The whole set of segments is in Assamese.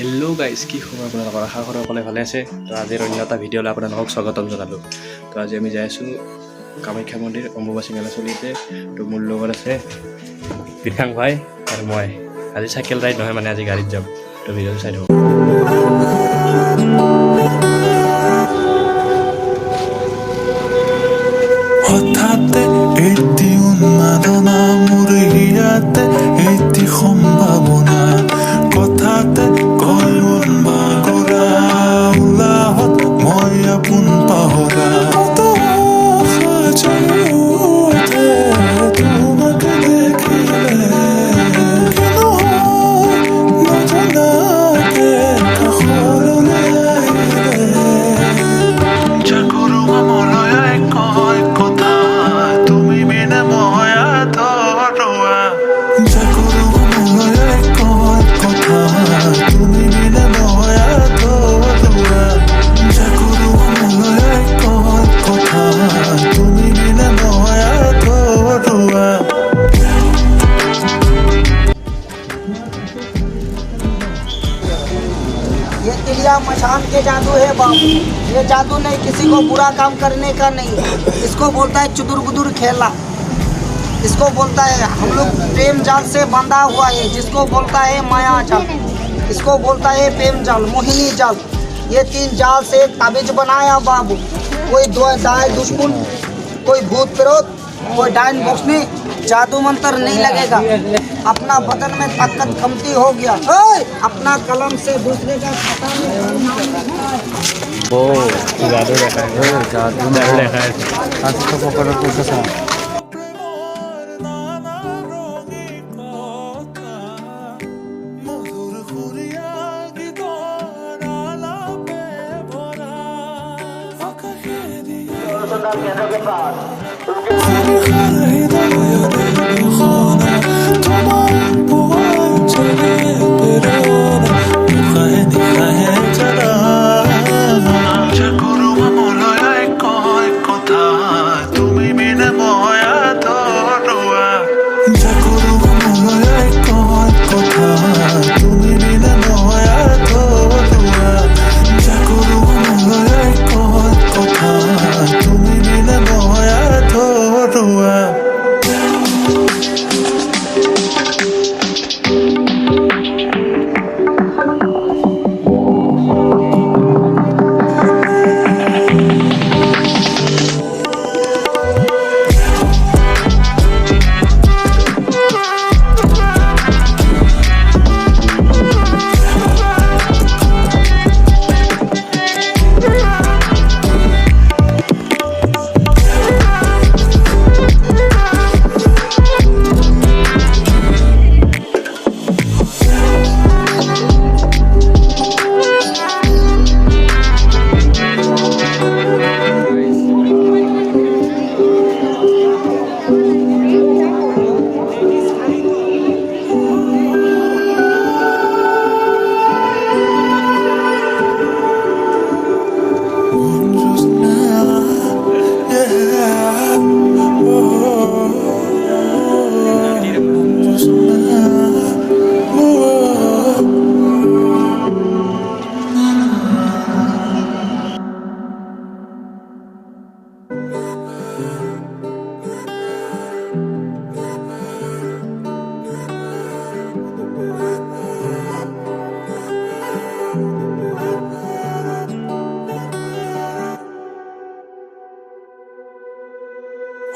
হেল্ল' গাইজ, কি খবৰ আপোনালোকৰ? আশা কৰোঁ সকলোৱে ভালে আছে। তো আজিৰ অন্য এটা ভিডিঅ'লৈ আপোনালোকক স্বাগতম জনালোঁ। তো আজি আমি যাই আছোঁ কামাখ্যা মন্দিৰ, অম্বুবাচী মেলা চলি আছে। তো মোৰ লগত আছে বিকাশ ভাই আৰু মই। আজি চাইকেল ৰাইড নহয়, মানে আজি গাড়ীত যাম। তো ভিডিঅ'টো চাই থাকক। হঠাতে এটি উন্মাদনা মোৰ হিয়াতে এটি সম্ভাৱনা কথাতে কয় উন্মাগৰা উলাহত মই আপোন পাহৰা তোমাকে দেখিলে নজনাকে কাষৰলৈ আহিলে জাগৰুৱা মলয়াই কয় কথা তুমি বিনে মই আধৰুৱা জাগৰুৱা মলয়াই কয় কথা তুমি বিনে মই আধৰুৱা জাগৰুৱা মলয়াই কয় কথা তুমি বিনে মই আধৰুৱা ये तिलिया मशान के जादू है बाबू। ये जादू नहीं, किसी को बुरा काम करने का नहीं। इसको बोलता है चुदुर बुदुर खेला। इसको बोलता है हम लोग प्रेम जाल से बंधा हुआ है, जिसको बोलता है माया जाल। इसको बोलता है प्रेम जाल, मोहिनी जाल। ये 3 जाल से ताबीज बनाया बाबू। कोई दाय दुश्मन, कोई भूत प्रेत, कोई डायन बोक्सनी, जादू मंत्र नहीं लगेगा। अपना बदन में ताकत कमती हो गया, अपना कलम से दूसरे का खाता में ও যাদু দেখায়, যাদু দেখায়। আজকে পকড়ার করতেছে।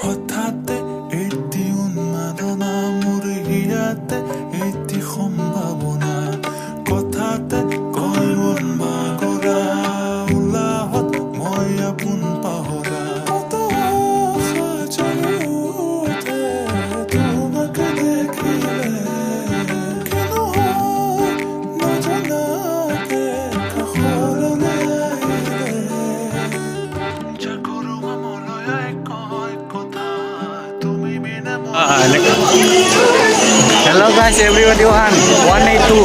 হঠাতে এটি উন্মাদনা মোৰ হিয়াতে এটি সম্ভাৱনা কথাতে কয় উন্মাগৰা উলাহত মই আপোন পাহৰা তোমাকে দেখিলে নজনাকে কাষৰলৈ আহিলে জাগৰুৱা মলয়াই কয় কথা তুমি বিনে Hello guys, everybody, 182.